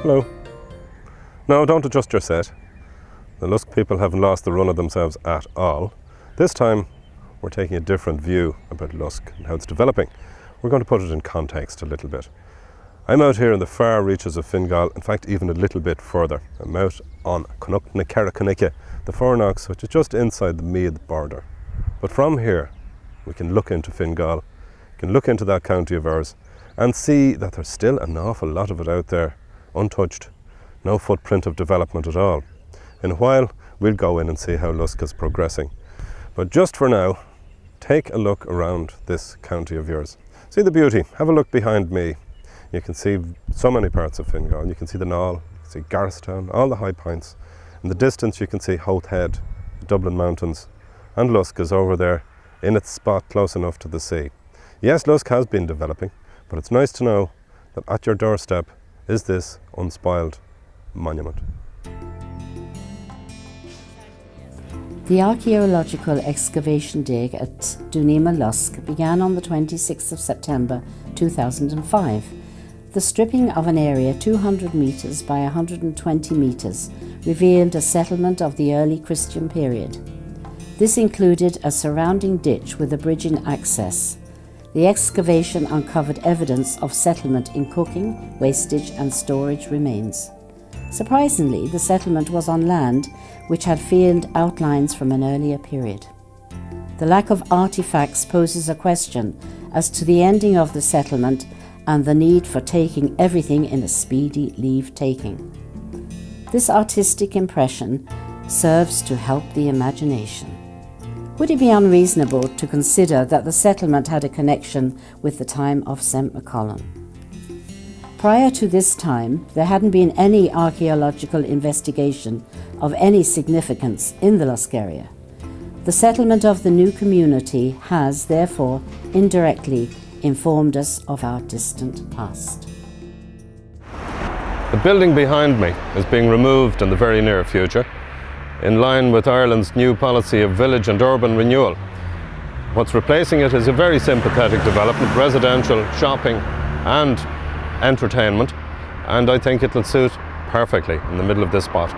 Hello. No, don't adjust your set. The Lusk people haven't lost the run of themselves at all. This time we're taking a different view about Lusk and how it's developing. We're going to put it in context a little bit. I'm out here in the far reaches of Fingal, in fact even a little bit further. I'm out on Connecticut, the Fornocks, which is just inside the Meath border. But from here we can look into Fingal, can look into that county of ours and see that there's still an awful lot of it out there, untouched, no footprint of development at all. In a while we'll go in and see how Lusk is progressing. But just for now, take a look around this county of yours. See the beauty. Have a look behind me. You can see so many parts of Fingal. You can see the Knoll, you can see Garristown, all the high points. In the distance you can see Howth Head, the Dublin Mountains, and Lusk is over there in its spot close enough to the sea. Yes, Lusk has been developing, but it's nice to know that at your doorstep is this unspoiled monument. The archaeological excavation dig at Dunema Lusk began on the 26th of September 2005. The stripping of an area 200 metres by 120 metres revealed a settlement of the early Christian period. This included a surrounding ditch with a bridge in access. The excavation uncovered evidence of settlement in cooking, wastage and storage remains. Surprisingly, the settlement was on land which had field outlines from an earlier period. The lack of artifacts poses a question as to the ending of the settlement and the need for taking everything in a speedy leave-taking. This artistic impression serves to help the imagination. Would it be unreasonable to consider that the settlement had a connection with the time of St. McCollum? Prior to this time, there hadn't been any archaeological investigation of any significance in the Lusk area. The settlement of the new community has, therefore, indirectly informed us of our distant past. The building behind me is being removed in the very near future, in line with Ireland's new policy of village and urban renewal. What's replacing it is a very sympathetic development, residential, shopping and entertainment, and I think it'll suit perfectly in the middle of this spot.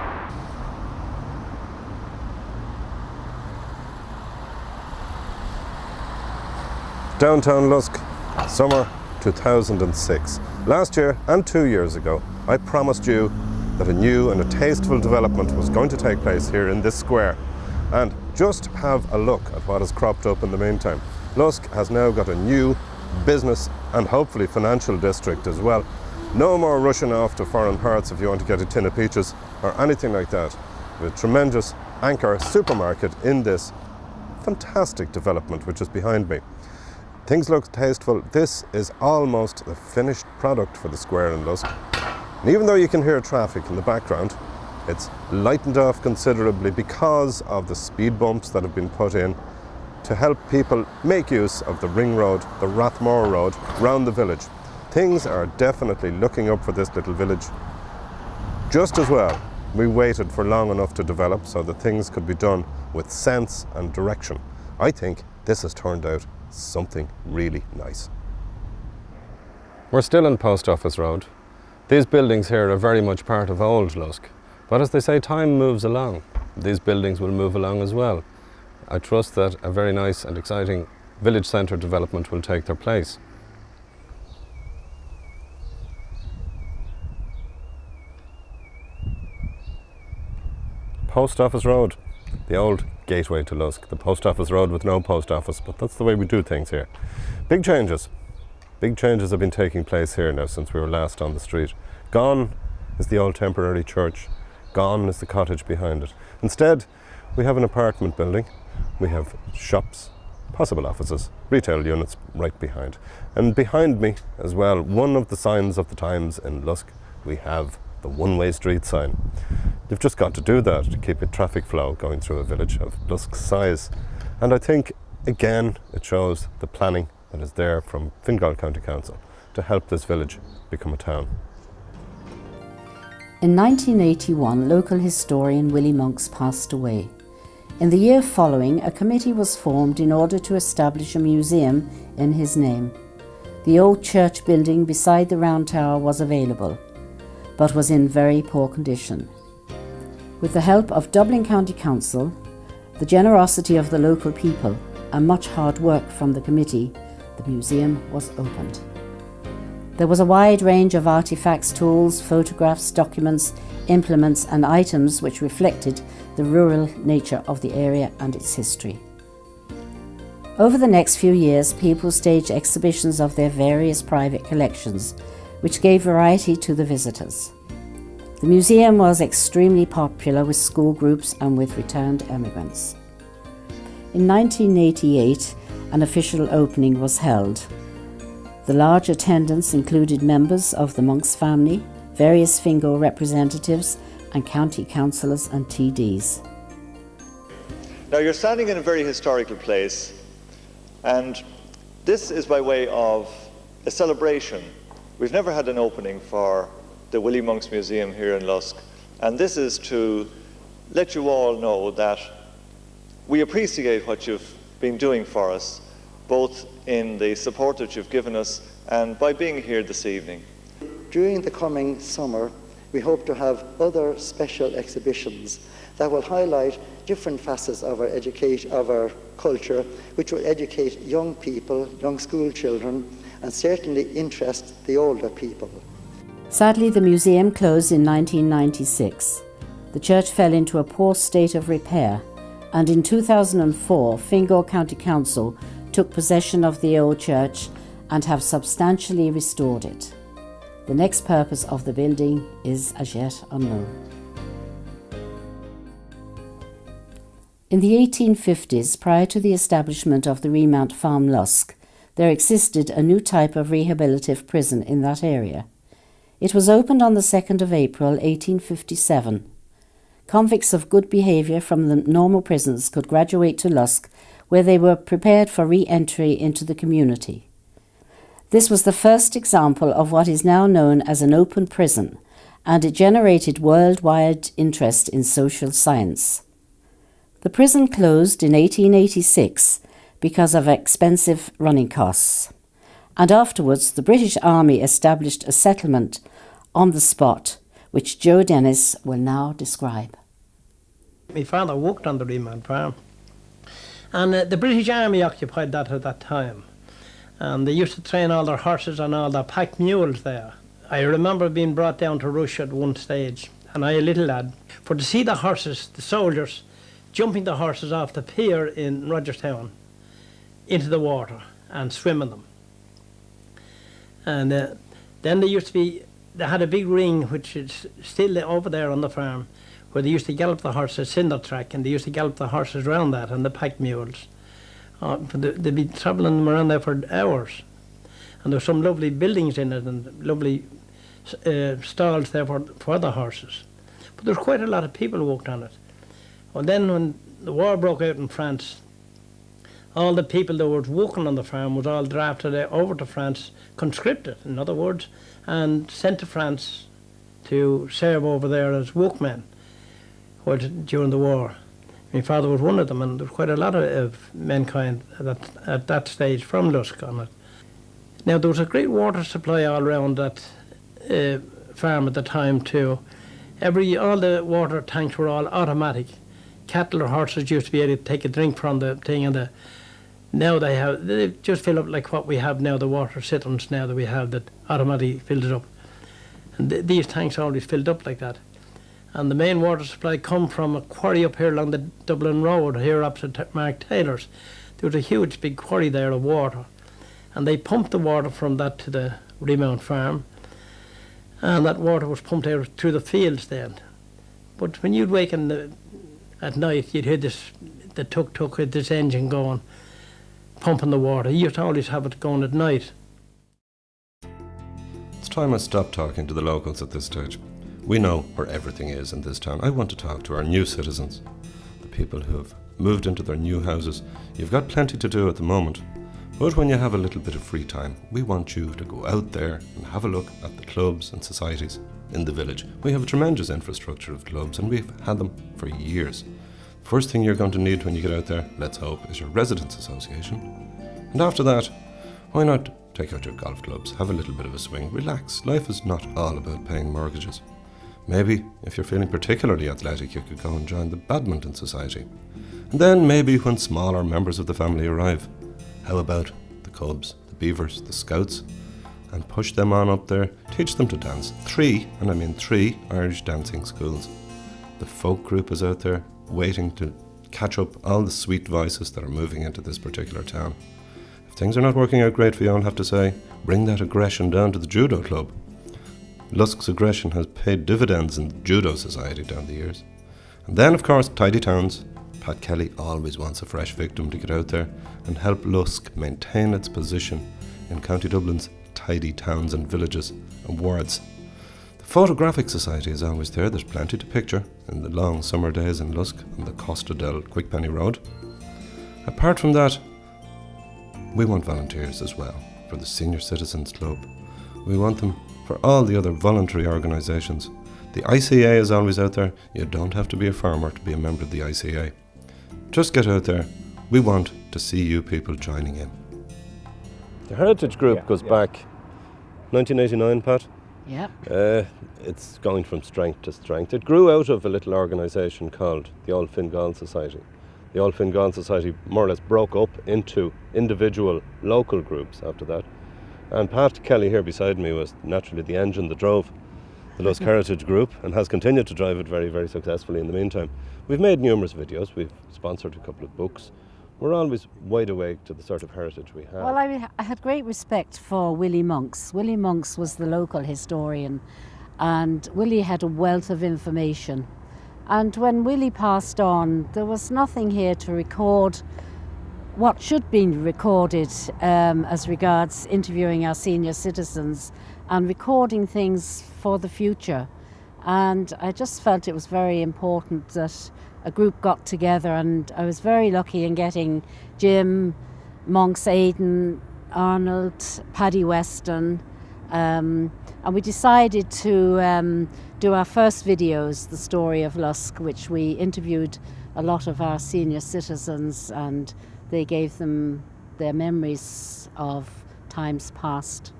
Downtown Lusk, summer 2006. Last year and 2 years ago, I promised you that a new and a tasteful development was going to take place here in this square. And just have a look at what has cropped up in the meantime. Lusk has now got a new business and hopefully financial district as well. No more rushing off to foreign parts if you want to get a tin of peaches or anything like that. With a tremendous anchor supermarket in this fantastic development which is behind me. Things look tasteful. This is almost the finished product for the square in Lusk. And even though you can hear traffic in the background, it's lightened off considerably because of the speed bumps that have been put in to help people make use of the ring road, the Rathmore road, round the village. Things are definitely looking up for this little village. Just as well, we waited for long enough to develop so that things could be done with sense and direction. I think this has turned out something really nice. We're still in Post Office Road. These buildings here are very much part of old Lusk, but as they say, time moves along. These buildings will move along as well. I trust that a very nice and exciting village centre development will take their place. Post Office Road, the old gateway to Lusk, the Post Office Road with no post office, but that's the way we do things here. Big changes have been taking place here now since we were last on the street. Gone is the old temporary church, gone is the cottage behind it. Instead, we have an apartment building, we have shops, possible offices, retail units right behind. And behind me as well, one of the signs of the times in Lusk, we have the one-way street sign. You've just got to do that to keep a traffic flow going through a village of Lusk's size. And I think, again, it shows the planning that is there from Fingal County Council to help this village become a town. In 1981, local historian Willie Monks passed away. In the year following, a committee was formed in order to establish a museum in his name. The old church building beside the round tower was available. but was in very poor condition. With the help of Dublin County Council, the generosity of the local people, and much hard work from the committee, the museum was opened. There was a wide range of artifacts, tools, photographs, documents, implements and items which reflected the rural nature of the area and its history. Over the next few years, people staged exhibitions of their various private collections, which gave variety to the visitors. The museum was extremely popular with school groups and with returned emigrants. In 1988, an official opening was held. The large attendance included members of the Monks family, various Fingal representatives and county councillors and TDs. Now you're standing in a very historical place, and this is by way of a celebration. We've never had an opening for the Willie Monks Museum here in Lusk, and this is to let you all know that we appreciate what you've been doing for us, both in the support that you've given us and by being here this evening. During the coming summer, we hope to have other special exhibitions that will highlight different facets of our culture, which will educate young people, young school children, and certainly interest the older people. Sadly, the museum closed in 1996. The church fell into a poor state of repair, and in 2004, Fingal County Council took possession of the old church and have substantially restored it. The next purpose of the building is as yet unknown. In the 1850s, prior to the establishment of the Remount Farm Lusk, there existed a new type of rehabilitative prison in that area. It was opened on the 2nd of April 1857. Convicts of good behaviour from the normal prisons could graduate to Lusk, where they were prepared for re-entry into the community. This was the first example of what is now known as an open prison, and it generated worldwide interest in social science. The prison closed in 1886 because of expensive running costs, and afterwards the British Army established a settlement on the spot, which Joe Dennis will now describe. My father worked on the Remount Farm, and the British Army occupied that at that time, and they used to train all their horses and all their pack mules there. I remember being brought down to Rush at one stage, and I, a little lad, for to see the horses, the soldiers, jumping the horses off the pier in Rogerstown into the water and swimming them. And then they had a big ring which is still over there on the farm, where they used to gallop the horses in the track, and they used to gallop the horses around that and the pack mules. They'd be travelling them around there for hours. And there were some lovely buildings in it and lovely stalls there for the horses. But there was quite a lot of people who worked on it. And then when the war broke out in France, all the people that were working on the farm was all drafted over to France, conscripted, in other words, and sent to France to serve over there as workmen during the war. My father was one of them, and there was quite a lot of mankind at that stage from Lusk on it. Now, there was a great water supply all around that farm at the time too. All the water tanks were all automatic. Cattle or horses used to be able to take a drink from the thing, and now they just fill up like what we have now, the water cisterns now that we have that automatically fills it up. And these tanks always filled up like that. And the main water supply come from a quarry up here along the Dublin Road, here opposite Mark Taylor's. There was a huge big quarry there of water. And they pumped the water from that to the Remount Farm. And that water was pumped out through the fields then. But when you'd wake at night, you'd hear the tuk-tuk with this engine going, pumping the water. You used to always have it going at night. It's time I stopped talking to the locals at this stage. We know where everything is in this town. I want to talk to our new citizens, the people who have moved into their new houses. You've got plenty to do at the moment, but when you have a little bit of free time, we want you to go out there and have a look at the clubs and societies in the village. We have a tremendous infrastructure of clubs, and we've had them for years. First thing you're going to need when you get out there, let's hope, is your residents association. And after that, why not take out your golf clubs, have a little bit of a swing, relax. Life is not all about paying mortgages. Maybe, if you're feeling particularly athletic, you could go and join the Badminton Society. And then maybe when smaller members of the family arrive, how about the Cubs, the Beavers, the Scouts? And push them on up there, teach them to dance. 3, and I mean 3, Irish dancing schools. The folk group is out there waiting to catch up all the sweet voices that are moving into this particular town. If things are not working out great for you, I'll have to say, bring that aggression down to the judo club. Lusk's aggression has paid dividends in the judo society down the years. And then, of course, tidy towns. Pat Kelly always wants a fresh victim to get out there and help Lusk maintain its position in County Dublin's tidy towns and villages and wards. The Photographic Society is always there. There's plenty to picture in the long summer days in Lusk on the Costa del Quickpenny Road. Apart from that, we want volunteers as well for the Senior Citizens Club. We want them for all the other voluntary organisations. The ICA is always out there. You don't have to be a farmer to be a member of the ICA. Just get out there. We want to see you people joining in. The Heritage Group goes back 1989, Pat. Yeah. It's going from strength to strength. It grew out of a little organisation called the All Fingal Society. The All Fingal Society more or less broke up into individual local groups after that. And Pat Kelly here beside me was naturally the engine that drove the Lusk Heritage Group and has continued to drive it very, very successfully in the meantime. We've made numerous videos, we've sponsored a couple of books. We're always wide awake to the sort of heritage we have. Well, I had great respect for Willie Monks. Willie Monks was the local historian, and Willie had a wealth of information. And when Willie passed on, there was nothing here to record what should be recorded as regards interviewing our senior citizens and recording things for the future. And I just felt it was very important that a group got together, and I was very lucky in getting Jim, Monks, Aidan, Arnold, Paddy Weston, and we decided to do our first videos, the story of Lusk, which we interviewed a lot of our senior citizens, and they gave them their memories of times past.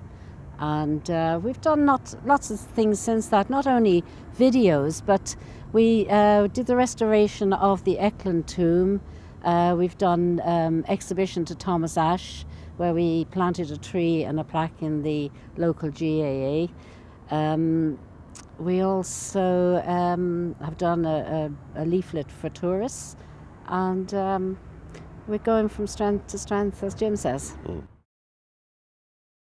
And we've done lots of things since that, not only videos, but we did the restoration of the Eklund tomb. We've done exhibition to Thomas Ashe, where we planted a tree and a plaque in the local GAA. We also have done a leaflet for tourists, and we're going from strength to strength, as Jim says.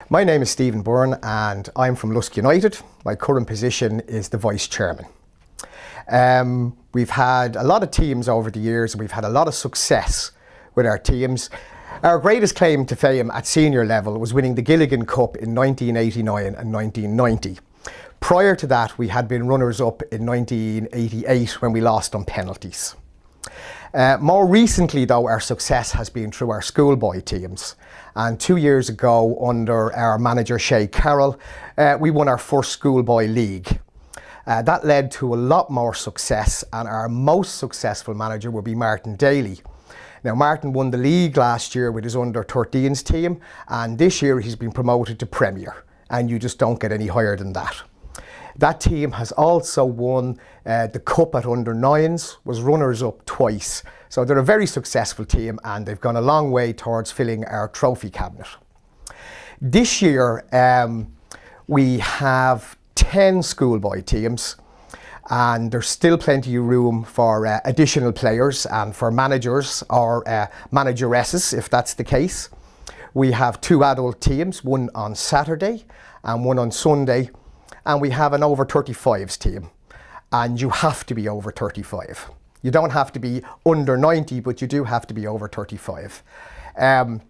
My name is Stephen Byrne and I'm from Lusk United. My current position is the Vice Chairman. We've had a lot of teams over the years and we've had a lot of success with our teams. Our greatest claim to fame at senior level was winning the Gilligan Cup in 1989 and 1990. Prior to that, we had been runners-up in 1988 when we lost on penalties. More recently though, our success has been through our schoolboy teams. And 2 years ago, under our manager Shay Carroll, we won our first schoolboy league. That led to a lot more success, and our most successful manager would be Martin Daly. Now, Martin won the league last year with his under-13s team, and this year he's been promoted to Premier, and you just don't get any higher than that. That team has also won the Cup at under-9s, was runners-up twice. So they're a very successful team and they've gone a long way towards filling our trophy cabinet. This year we have 10 schoolboy teams, and there's still plenty of room for additional players and for managers or manageresses if that's the case. We have 2 adult teams, one on Saturday and one on Sunday. And we have an over 35s team, and you have to be over 35. You don't have to be under 90, but you do have to be over 35. In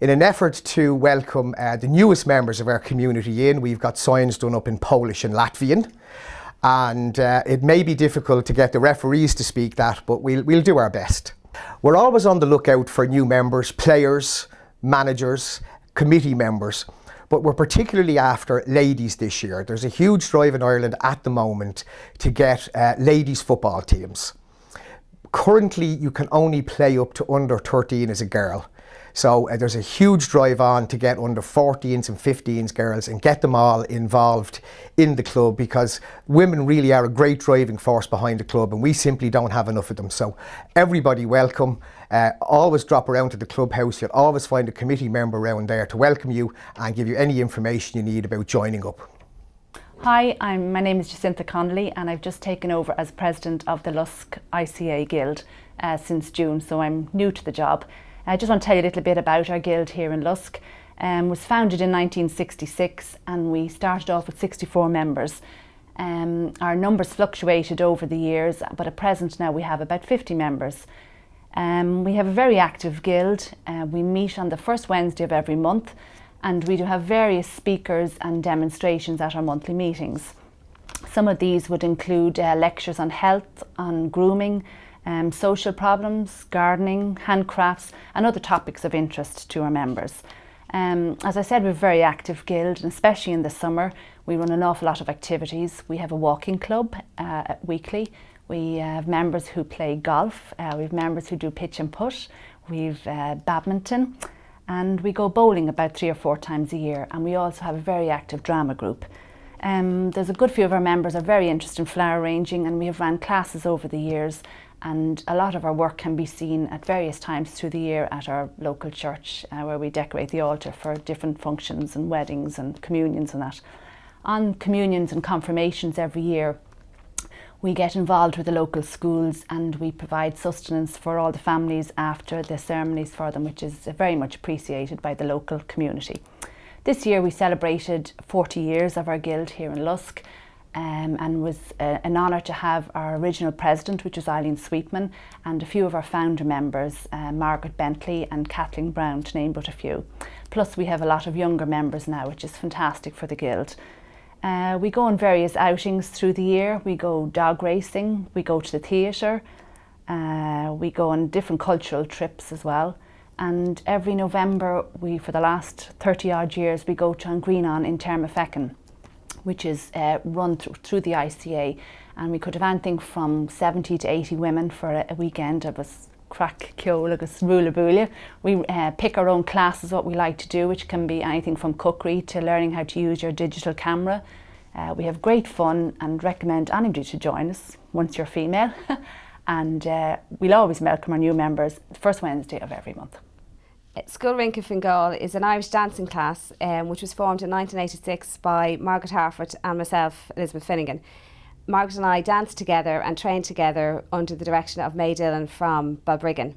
an effort to welcome the newest members of our community in, we've got signs done up in Polish and Latvian, and it may be difficult to get the referees to speak that, but we'll do our best. We're always on the lookout for new members, players, managers, committee members. But we're particularly after ladies this year. There's a huge drive in Ireland at the moment to get ladies football teams. Currently, you can only play up to under 13 as a girl. So there's a huge drive on to get under 14s and 15s girls and get them all involved in the club, because women really are a great driving force behind the club and we simply don't have enough of them. So everybody welcome. Always drop around to the clubhouse. You'll always find a committee member around there to welcome you and give you any information you need about joining up. Hi, my name is Jacinta Connolly and I've just taken over as president of the Lusk ICA Guild since June, so I'm new to the job. I just want to tell you a little bit about our guild here in Lusk. It was founded in 1966 and we started off with 64 members. Our numbers fluctuated over the years, but at present now we have about 50 members. We have a very active guild. We meet on the first Wednesday of every month and we do have various speakers and demonstrations at our monthly meetings. Some of these would include lectures on health, on grooming, social problems, gardening, handcrafts and other topics of interest to our members. As I said, we're a very active guild, and especially in the summer we run an awful lot of activities. We have a walking club weekly. We have members who play golf, we have members who do pitch and putt, we've badminton, and we go bowling about 3 or 4 times a year, and we also have a very active drama group. There's a good few of our members are very interested in flower arranging, and we have ran classes over the years, and a lot of our work can be seen at various times through the year at our local church where we decorate the altar for different functions and weddings and communions and that. On communions and confirmations every year, we get involved with the local schools and we provide sustenance for all the families after the ceremonies for them, which is very much appreciated by the local community. This year we celebrated 40 years of our guild here in Lusk, and was an honour to have our original president, which was Eileen Sweetman, and a few of our founder members, Margaret Bentley and Kathleen Brown, to name but a few. Plus we have a lot of younger members now, which is fantastic for the guild. We go on various outings through the year. We go dog racing, we go to the theatre, we go on different cultural trips as well. And every November, for the last 30 odd years, we go to An Greenon in Termafeckin, which is run through the ICA. And we could have anything from 70 to 80 women for a weekend of us crack ceol agus rúla búile. We pick our own classes, what we like to do, which can be anything from cookery to learning how to use your digital camera. We have great fun and recommend anybody to join us once you're female. And we'll always welcome our new members the first Wednesday of every month. School Rinca Fingal is an Irish dancing class which was formed in 1986 by Margaret Harford and myself, Elizabeth Finnegan. Margaret and I danced together and trained together under the direction of May Dillon from Balbriggan.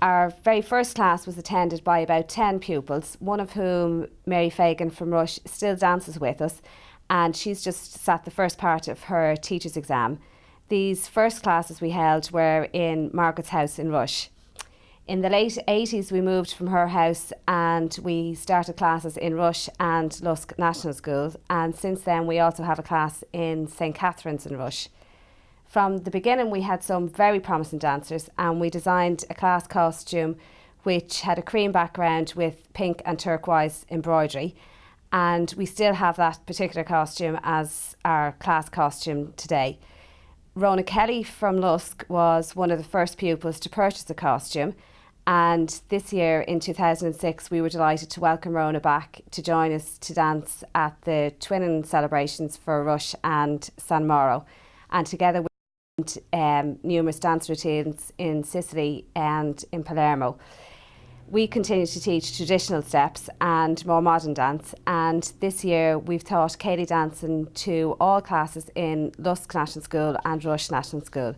Our very first class was attended by about 10 pupils, one of whom, Mary Fagan from Rush, still dances with us, and she's just sat the first part of her teacher's exam. These first classes we held were in Margaret's house in Rush. In the late 80s we moved from her house and we started classes in Rush and Lusk National School, and since then we also have a class in St Catherine's in Rush. From the beginning we had some very promising dancers and we designed a class costume which had a cream background with pink and turquoise embroidery, and we still have that particular costume as our class costume today. Rona Kelly from Lusk was one of the first pupils to purchase the costume, and this year in 2006 we were delighted to welcome Rona back to join us to dance at the twinning celebrations for Rush and San Mauro, and together we did numerous dance routines in Sicily and in Palermo. We continue to teach traditional steps and more modern dance, and this year we've taught Ceilidh dancing to all classes in Lusk National School and Rush National School.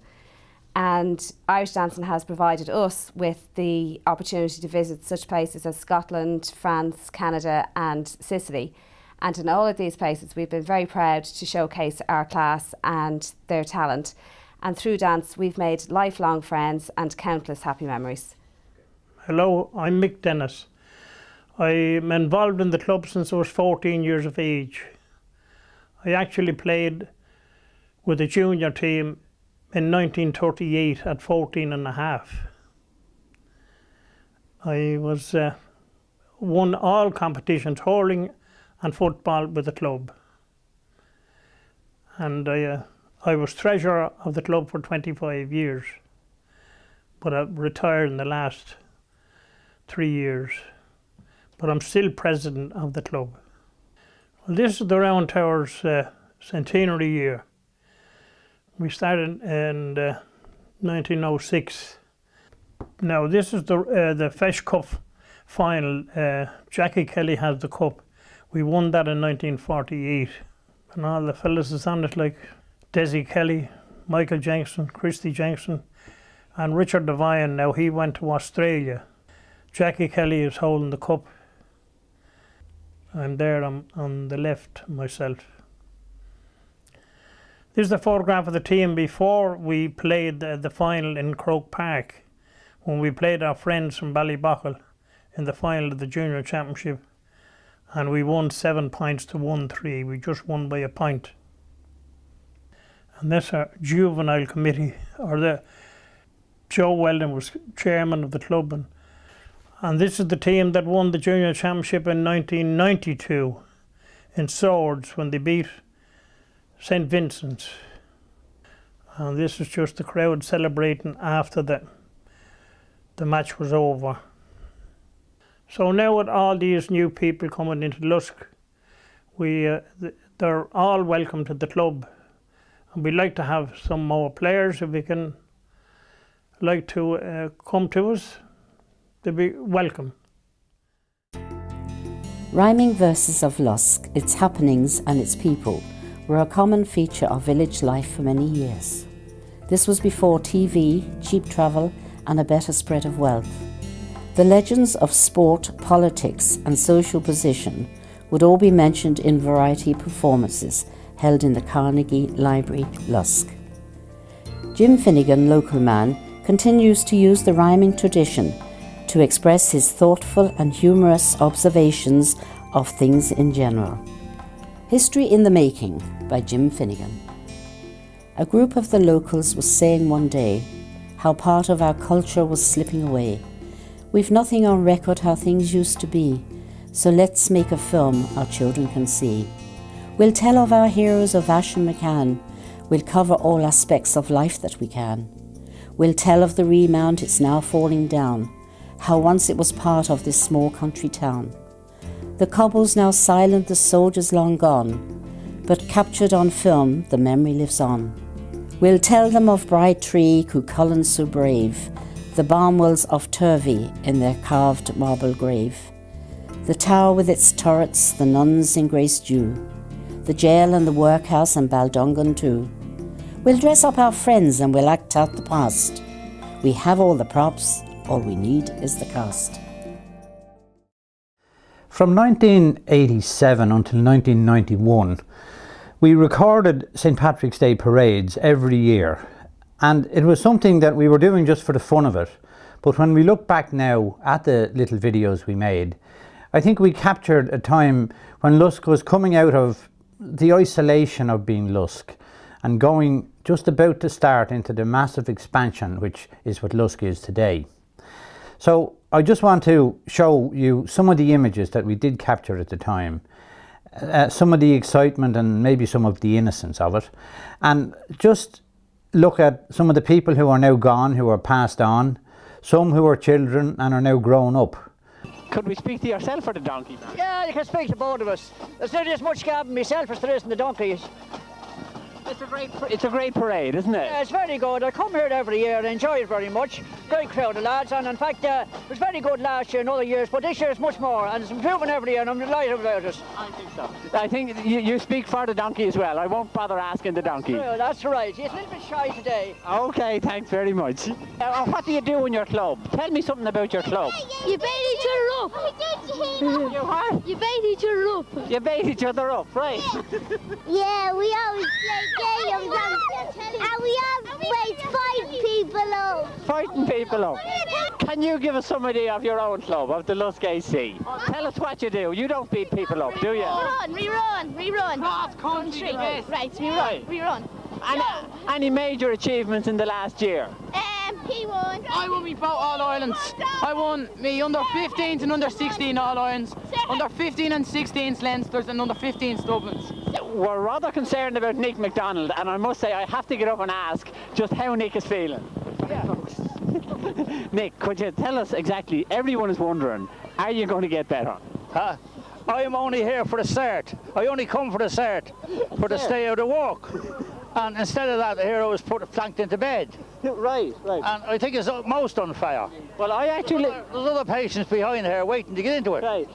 And Irish dancing has provided us with the opportunity to visit such places as Scotland, France, Canada and Sicily. And in all of these places we've been very proud to showcase our class and their talent. And through dance we've made lifelong friends and countless happy memories. Hello, I'm Mick Dennis. I'm involved in the club since I was 14 years of age. I actually played with the junior team in 1938 at 14 and a half. I was won all competitions, hurling and football with the club. And I was treasurer of the club for 25 years, but I retired in the last 3 years, but I'm still president of the club. Well, this is the Round Tower's centenary year. We started in 1906. Now this is the Fesh Cup final. Jackie Kelly has the cup. We won that in 1948. And all the fellas is on it, like Desi Kelly, Michael Jenkinson, Christy Jenkinson, and Richard Devine. Now he went to Australia. Jackie Kelly is holding the cup. I'm there on the left myself. This is the photograph of the team before we played the final in Croke Park, when we played our friends from Ballyboughill in the final of the Junior Championship, and we won 7 points to 1-3. We just won by a point. And that's our juvenile committee, or Joe Weldon was chairman of the club, and this is the team that won the Junior Championship in 1992 in Swords when they beat St. Vincent's. And this is just the crowd celebrating after the match was over. So now with all these new people coming into Lusk, they're all welcome to the club. And we'd like to have some more players if we can like to come to us. They'd be welcome. Rhyming verses of Lusk, its happenings and its people were a common feature of village life for many years. This was before TV, cheap travel and a better spread of wealth. The legends of sport, politics and social position would all be mentioned in variety performances held in the Carnegie Library, Lusk. Jim Finnegan, local man, continues to use the rhyming tradition to express his thoughtful and humorous observations of things in general. History in the Making by Jim Finnegan. A group of the locals was saying one day how part of our culture was slipping away. We've nothing on record how things used to be, so let's make a film our children can see. We'll tell of our heroes of Ash and McCann. We'll cover all aspects of life that we can. We'll tell of the Remount, it's now falling down, how once it was part of this small country town. The cobbles now silent, the soldiers long gone, but captured on film, the memory lives on. We'll tell them of Brightree, Cuchulainn so brave, the Barnwells of Turvey in their carved marble grave, the tower with its turrets, the nuns in Grace Dew, the jail and the workhouse and Baldungan too. We'll dress up our friends and we'll act out the past. We have all the props, all we need is the cast. From 1987 until 1991, we recorded St. Patrick's Day parades every year, and it was something that we were doing just for the fun of it. But when we look back now at the little videos we made, I think we captured a time when Lusk was coming out of the isolation of being Lusk and going just about to start into the massive expansion which is what Lusk is today. So I just want to show you some of the images that we did capture at the time, some of the excitement and maybe some of the innocence of it, and just look at some of the people who are now gone, who are passed on, some who are children and are now grown up. Could we speak to yourself or the donkey, man? Yeah, you can speak to both of us. There's not as much gabbing myself as there is in the donkeys. It's a great parade, isn't it? Yeah, it's very good. I come here every year and enjoy it very much. Great crowd of lads, and in fact, it was very good last year and other years, but this year it's much more, and it's improving every year, and I'm delighted about it. I think so. I think you speak for the donkey as well. I won't bother asking the donkey. Well, that's right. He's a little bit shy today. Okay, thanks very much. What do you do in your club? Tell me something about your club. You bait each other up. You what? You bait each other up. You bait each other up, right? Yeah, we always play games and we always fight people up. Fighting people up. Can you give us some idea of your own club, of the Lusk AC? Tell us what you do. You don't beat people up, do you? We run. Cross country. Right, we run. Any major achievements in the last year? He won. I won me both All-Irelands. I won me under 15s and under 16 All-Irelands, under 15 and 16s Leinsters and under 15s Dublins. We're rather concerned about Nick MacDonald, and I must say I have to get up and ask just how Nick is feeling. Yeah. Nick, could you tell us exactly, everyone is wondering, are you going to get better? I'm only here for the start. I only come for the start, for the stay of the work. And instead of that, here I was planked into bed. Right. And I think it's most unfair. Well, I actually... There's other patients behind here waiting to get into it. Right.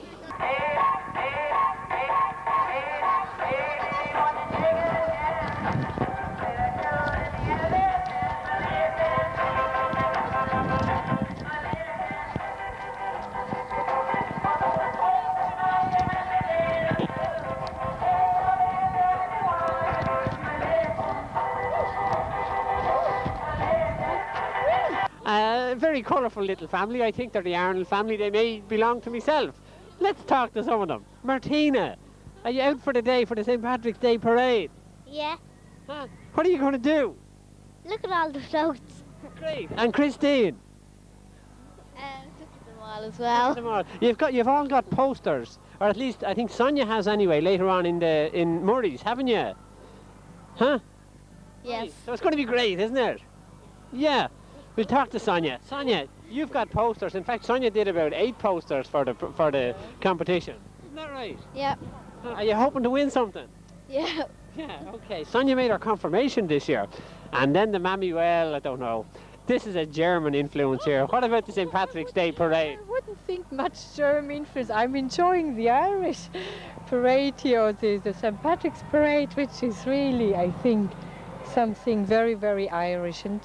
A very colourful little family. I think they're the Arnold family. They may belong to myself. Let's talk to some of them. Martina, are you out for the day for the St. Patrick's Day parade? Yeah. Huh? What are you going to do? Look at all the floats. Great. And Christine? Look at them all as well. You've all got posters, or at least I think Sonia has anyway. Later on in Murray's, haven't you? Huh? Yes. Right. So it's going to be great, isn't it? Yeah. We'll talk to Sonia. Sonia, you've got posters. In fact, Sonia did about 8 posters for the competition. Isn't that right? Yep. Are you hoping to win something? Yeah. Yeah, okay. Sonia made her confirmation this year. And then the mammy, well, I don't know. This is a German influence here. What about the St. Patrick's Day parade? I wouldn't think much German influence. I'm enjoying the Irish parade here, the St. Patrick's parade, which is really, I think, something very, very Irish. And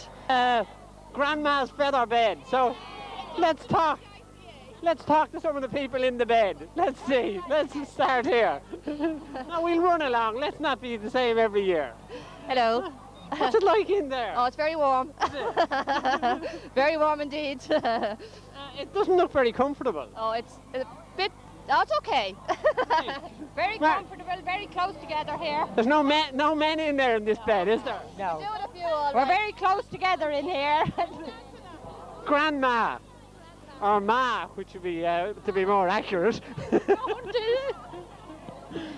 Grandma's feather bed. So let's talk. Let's talk to some of the people in the bed. Let's see. Let's start here. Now we'll run along. Let's not be the same every year. hello. What's it like in there? Oh, it's very warm. Very warm indeed. It doesn't look very comfortable. Oh, it's a bit. Oh, it's okay. Very comfortable, very close together here. There's no men in there in this bed, is there? No. We're very close together in here. Grandma, or Ma, which would be to be more accurate.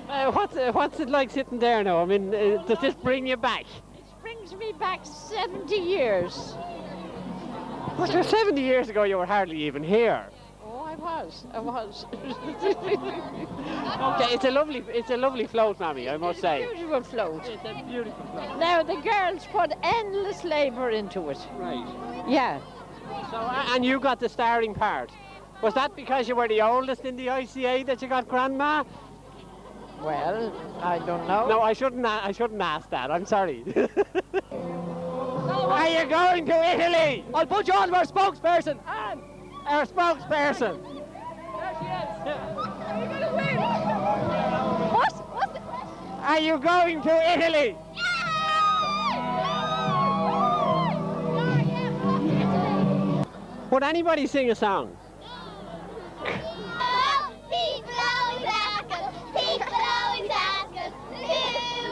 What's it like sitting there now? I mean, does this bring you back? It brings me back 70 years. But 70 years ago, you were hardly even here. Oh, I was. Okay, it's a lovely float, Mammy, I must say. Beautiful float. It's a beautiful float. Now the girls put endless labour into it. Right. Yeah. So, and you got the starring part. Was that because you were the oldest in the ICA that you got Grandma? Well, I don't know. No, I shouldn't ask that. I'm sorry. Are you going to Italy? I'll put you on our spokesperson. Anne, our spokesperson. What's the question? Are you going to Italy? Would anybody sing a song? People always ask us, who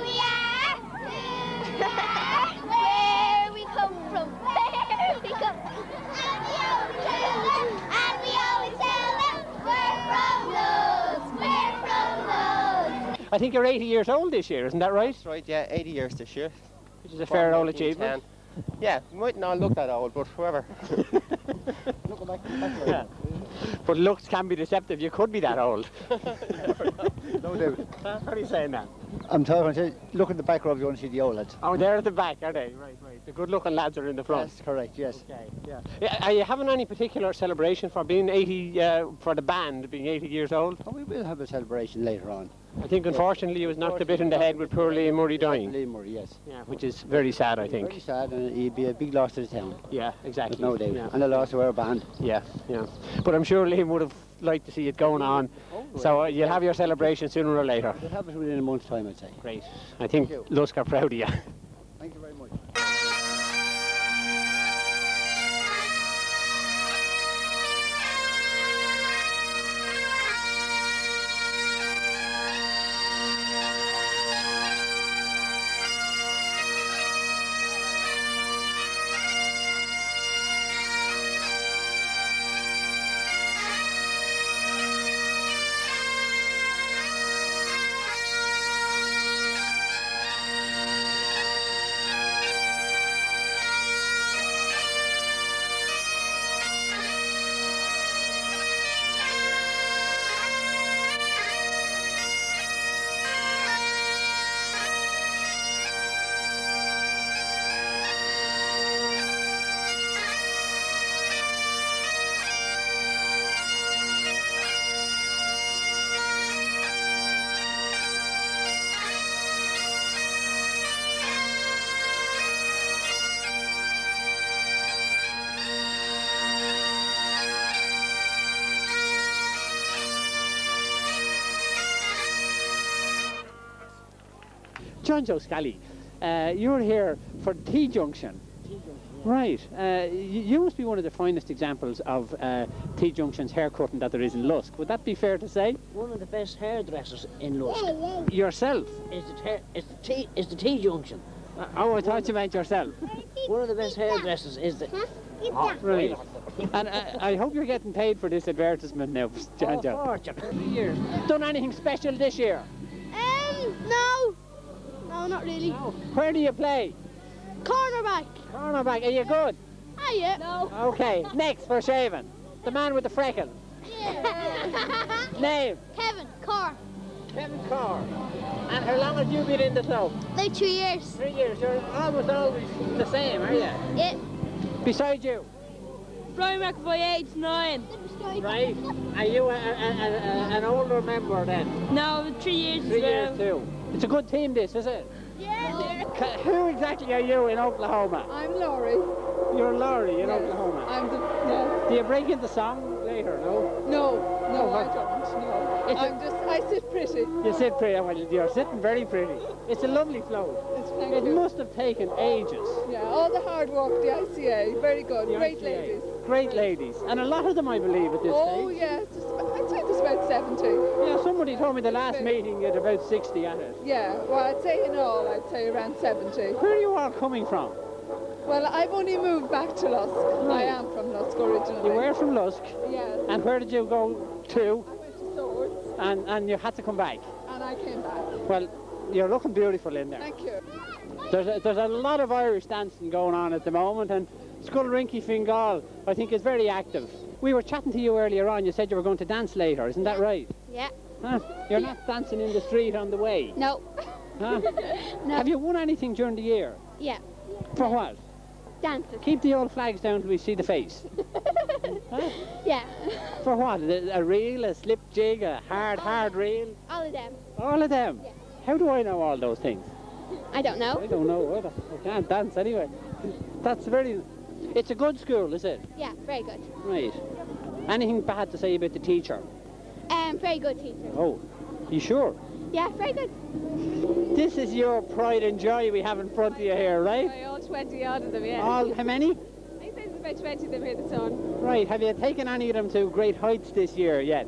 we are, where we come from, where we come from. And we always tell them, we're from Lowe's. I think you're 80 years old this year, isn't that right? That's right, yeah, 80 years this year. Which is a fair old achievement. Yeah, we might not look that old, but whoever. Yeah. But looks can be deceptive. You could be that old. No, David. What are you saying now? I'm talking to you. Look at the back row if you want to see the old lads. Oh, they're at the back, are they? Right. The good-looking lads are in the front. That's correct, yes. Okay, yeah. Are you having any particular celebration for being 80, for the band being 80 years old? Oh, we will have a celebration later on. I think unfortunately he was knocked a bit in the head with poor Liam Murray dying. Liam Murray, yes. Yeah, which is very sad, I think. Very sad, and it'd be a big loss to the town. Yeah, exactly. No doubt. Yeah. And a loss to our band. Yeah. But I'm sure Liam would have liked to see it going on. So you'll have your celebration sooner or later. We'll have it within a month's time, I'd say. Great. I think Lusk are proud of you. Thank you very much. John Joe Scally, you're here for T-junction. Right. You must be one of the finest examples of T-junction's haircutting that there is in Lusk. Would that be fair to say? One of the best hairdressers in Lusk. Yourself? Is the T-junction. Oh, I thought you meant yourself. One of the best hairdressers is the... Right. And I hope you're getting paid for this advertisement now, John Joe. Fortune. Done anything special this year? No. No, not really. No. Where do you play? Cornerback. Cornerback. Are you good? Ah, yeah. No. Okay. Next for shaving. The man with the freckle. Yeah. Name? Kevin Carr. Kevin Carr. And how long have you been in the club? Like 2 years. 3 years. You're almost always the same, are you? Yeah. Beside you? Brian McAvoy, age 9. Right. Are you an older member then? No, 3 years. 3 years too. It's a good team, this, is it? Yeah. Who exactly are you in Oklahoma? I'm Laurie. You're Laurie in Oklahoma. I'm the... Yeah. Do you break into song later, no? No, I don't. No. I sit pretty. You sit pretty. Well, you're sitting very pretty. It's a lovely float. It must have taken ages. Yeah, all the hard work, the ICA, very good. Great ladies. Great ladies. And a lot of them, I believe, at this stage. Yeah, I'd say there's about 70. Yeah, somebody told me the last meeting you had about 60 at it. Yeah, well, I'd say in all, I'd say around 70. Where are you all coming from? Well, I've only moved back to Lusk. Right. I am from Lusk originally. You were from Lusk? Yes. And where did you go to? I went to Swords. And you had to come back? And I came back. Well, you're looking beautiful in there. Thank you. There's a lot of Irish dancing going on at the moment, and Scullrinky Fingal, I think, is very active. We were chatting to you earlier on. You said you were going to dance later. Isn't that right? Yeah. Huh? You're not dancing in the street on the way? No. Huh? No. Have you won anything during the year? Yeah. For what? Dancing. Keep the old flags down till we see the face. Huh? Yeah. For what? A reel, a slip jig, a hard reel? All of them. All of them? Yeah. How do I know all those things? I don't know. I don't know either. I can't dance anyway. That's very... It's a good school, is it? Yeah, very good. Right. Anything bad to say about the teacher? Very good teacher. Oh, you sure? Yeah, very good. This is your pride and joy we have in front of you here, right? All 20 odd of them, yeah. All, how many? I think there's about 20 of them here that's on. Right, have you taken any of them to great heights this year yet?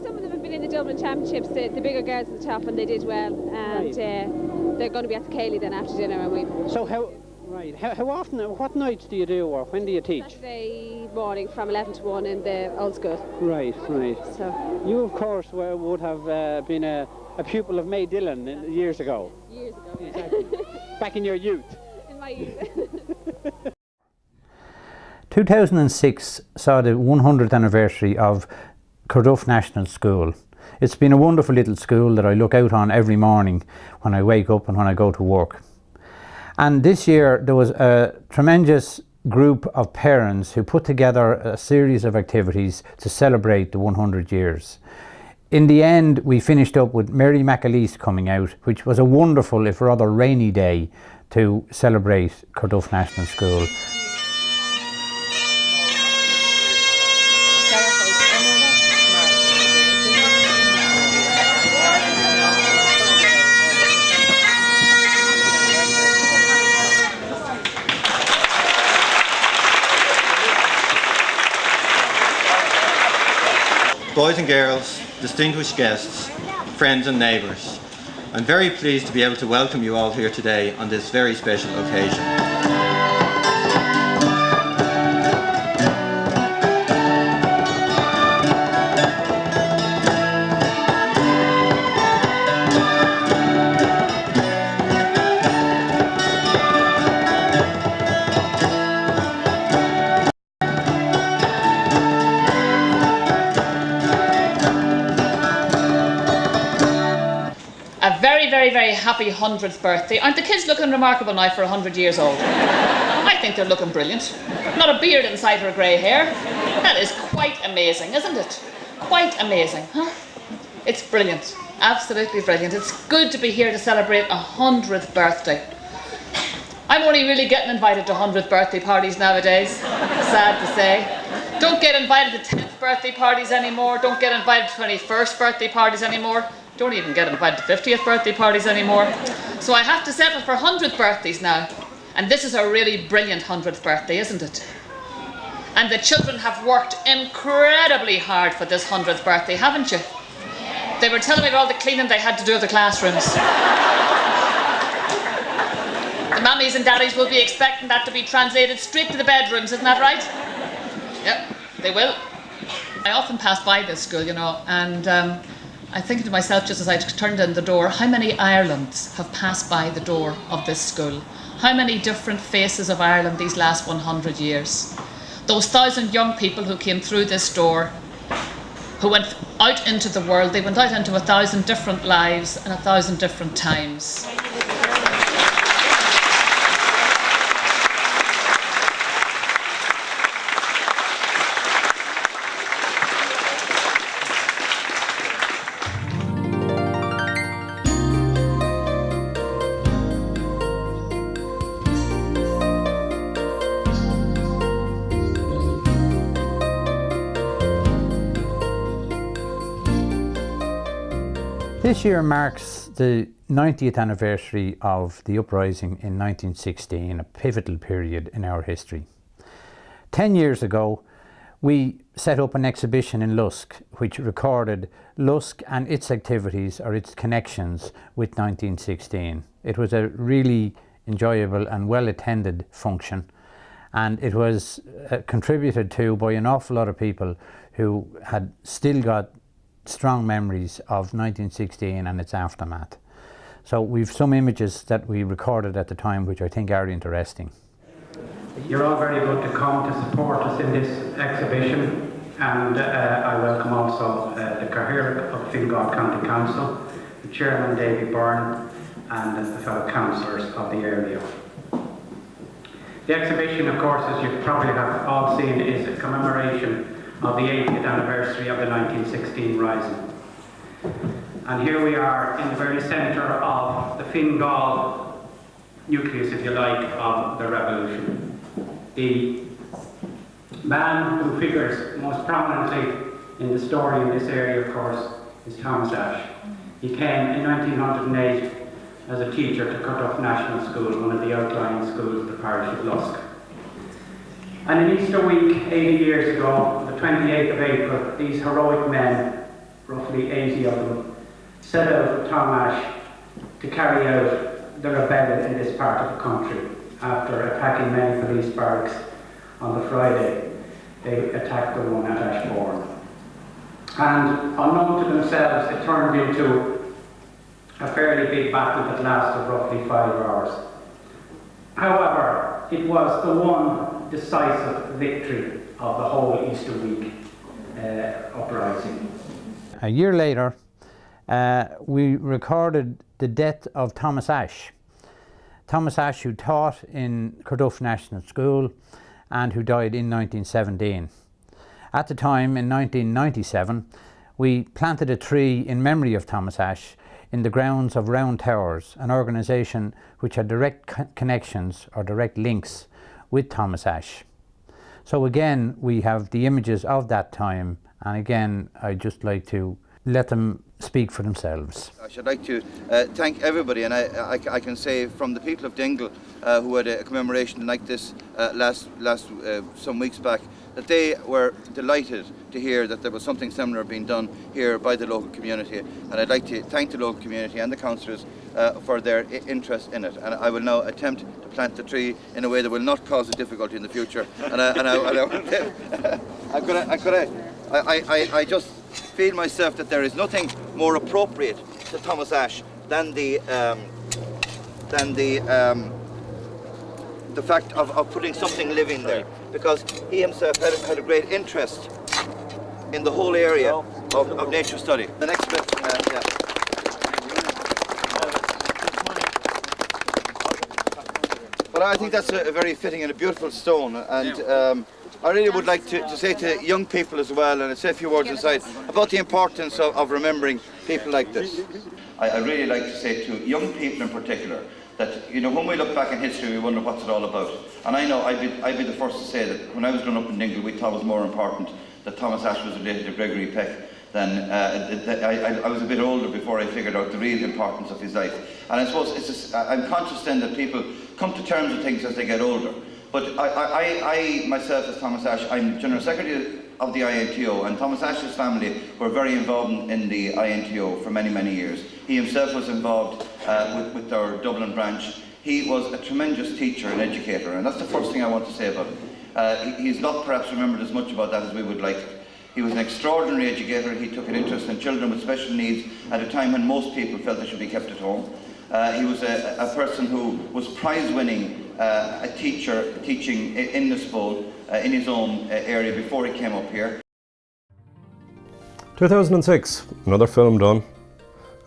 Some of them have been in the Dublin Championships, the bigger girls at the top, and they did well. And they're going to be at the Cayley then after dinner. And we. So how often, what nights do you do, or when do you teach? Saturday morning from 11 to 1 in the old school. Right. So you, of course, would have been a pupil of May Dillon years ago. Years ago, yeah. Exactly. Back in your youth. In my youth. 2006 saw the 100th anniversary of Carduff National School. It's been a wonderful little school that I look out on every morning when I wake up and when I go to work. And this year there was a tremendous group of parents who put together a series of activities to celebrate the 100 years. In the end, we finished up with Mary McAleese coming out, which was a wonderful, if rather rainy day, to celebrate Carduff National School. Boys and girls, distinguished guests, friends and neighbours, I'm very pleased to be able to welcome you all here today on this very special occasion. Very happy 100th birthday. Aren't the kids looking remarkable now for 100 years old? I think they're looking brilliant. Not a beard inside her grey hair. That is quite amazing, isn't it? Quite amazing, huh? It's brilliant. Absolutely brilliant. It's good to be here to celebrate a 100th birthday. I'm only really getting invited to 100th birthday parties nowadays. Sad to say. Don't get invited to 10th birthday parties anymore. Don't get invited to 21st birthday parties anymore. Don't even get invited to 50th birthday parties anymore. So I have to settle for 100th birthdays now. And this is a really brilliant 100th birthday, isn't it? And the children have worked incredibly hard for this 100th birthday, haven't you? They were telling me about all the cleaning they had to do of the classrooms. The mummies and daddies will be expecting that to be translated straight to the bedrooms, isn't that right? Yep, they will. I often pass by this school, you know, and I think to myself just as I turned in the door, how many Irelands have passed by the door of this school? How many different faces of Ireland these last 100 years? Those 1,000 young people who came through this door, who went out into the world, they went out into 1,000 different lives and 1,000 different times. This year marks the 90th anniversary of the uprising in 1916, a pivotal period in our history. 10 years ago, we set up an exhibition in Lusk which recorded Lusk and its activities or its connections with 1916. It was a really enjoyable and well-attended function, and it was contributed to by an awful lot of people who had still got strong memories of 1916 and its aftermath. So we've some images that we recorded at the time which I think are interesting. You're all very good to come to support us in this exhibition, and I welcome also the Cathaoirleach of Fingal County Council, the Chairman Davy Byrne, and the fellow councillors of the area. The exhibition, of course, as you probably have all seen, is a commemoration of the 80th anniversary of the 1916 Rising. And here we are in the very centre of the Fingal nucleus, if you like, of the revolution. The man who figures most prominently in the story in this area, of course, is Thomas Ashe. He came in 1908 as a teacher to Carduff National School, one of the outlying schools of the parish of Lusk. And in Easter week, 80 years ago, the 28th of April, these heroic men, roughly 80 of them, set out with Tom Ashe to carry out the rebellion in this part of the country. After attacking many police barracks on the Friday, they attacked the one at Ashbourne. And unknown to themselves, it turned into a fairly big battle that lasted roughly 5 hours. However, it was the one decisive victory of the whole Easter week uprising. A year later, we recorded the death of Thomas Ashe. Thomas Ashe, who taught in Carduff National School and who died in 1917. At the time, in 1997, we planted a tree in memory of Thomas Ashe in the grounds of Round Towers, an organisation which had direct connections or direct links with Thomas Ashe. So again, we have the images of that time, and again, I'd just like to let them speak for themselves. I should like to thank everybody, and I can say from the people of Dingle who had a commemoration like this some weeks back, that they were delighted to hear that there was something similar being done here by the local community, and I'd like to thank the local community and the councillors for their interest in it. And I will now attempt to plant the tree in a way that will not cause a difficulty in the future. I just feel myself that there is nothing more appropriate to Thomas Ashe than the fact of putting something living there, because he himself had a great interest in the whole area of nature study. The next bit, yeah. But I think that's a very fitting and a beautiful stone, and I really would like to say to young people as well, and I'd say a few words inside, about the importance of remembering people like this. I really like to say to young people in particular, that, you know, when we look back in history, we wonder what's it all about. And I know I'd be the first to say that when I was growing up in Dingle, we thought it was more important that Thomas Ashe was related to Gregory Peck then I was a bit older before I figured out the real importance of his life. And I suppose I'm conscious then that people come to terms with things as they get older. But I myself, as Thomas Ashe, I'm General Secretary of the INTO, and Thomas Ashe's family were very involved in the INTO for many, many years. He himself was involved with our Dublin branch. He was a tremendous teacher and educator, and that's the first thing I want to say about him. He's not perhaps remembered as much about that as we would like. He was an extraordinary educator. He took an interest in children with special needs at a time when most people felt they should be kept at home. He was a person who was prize-winning, a teacher teaching in the Spole, in his own area before he came up here. 2006, another film done,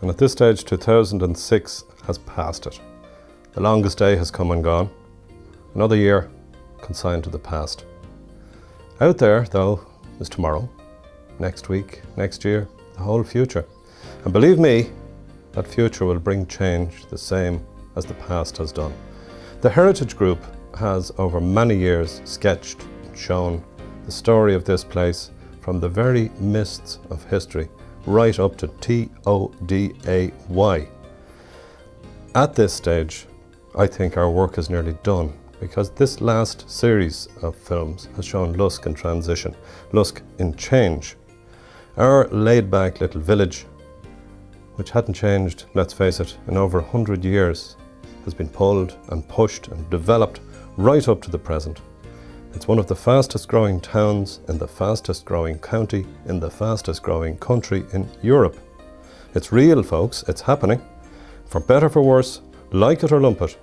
and at this stage 2006 has passed it. The longest day has come and gone. Another year consigned to the past. Out there, though, is tomorrow, next week, next year, the whole future. And believe me, that future will bring change the same as the past has done. The Heritage Group has over many years sketched and shown the story of this place from the very mists of history right up to Today. At this stage, I think our work is nearly done, because this last series of films has shown Lusk in transition, Lusk in change. Our laid-back little village, which hadn't changed, let's face it, in over 100 years, has been pulled and pushed and developed right up to the present. It's one of the fastest growing towns in the fastest growing county in the fastest growing country in Europe. It's real, folks, it's happening. For better, for worse, like it or lump it,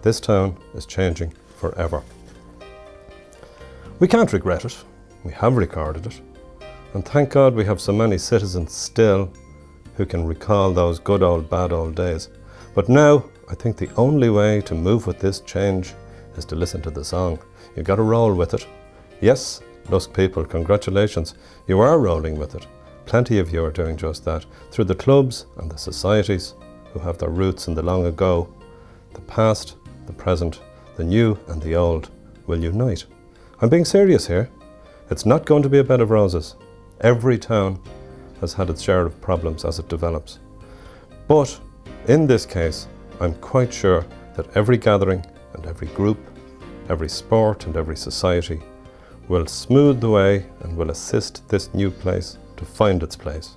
this town is changing forever. We can't regret it. We have recorded it. And thank God we have so many citizens still who can recall those good old, bad old days. But now, I think the only way to move with this change is to listen to the song. You've got to roll with it. Yes, Lusk people, congratulations. You are rolling with it. Plenty of you are doing just that through the clubs and the societies who have their roots in the long ago. The past, the present, the new and the old will unite. I'm being serious here. It's not going to be a bed of roses. Every town has had its share of problems as it develops. But in this case, I'm quite sure that every gathering and every group, every sport and every society will smooth the way and will assist this new place to find its place.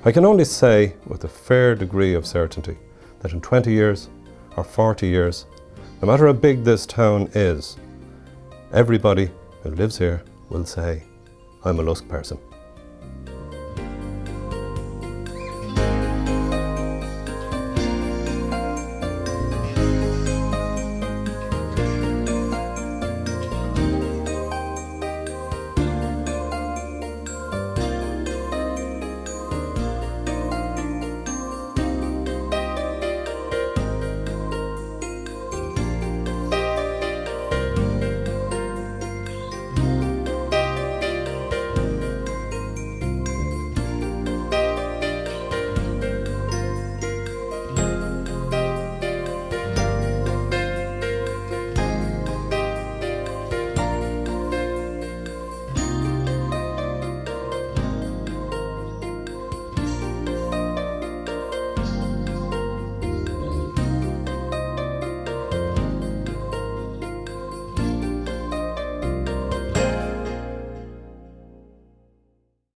I can only say with a fair degree of certainty that in 20 years or 40 years, no matter how big this town is, everybody who lives here will say, I'm a Lusk person.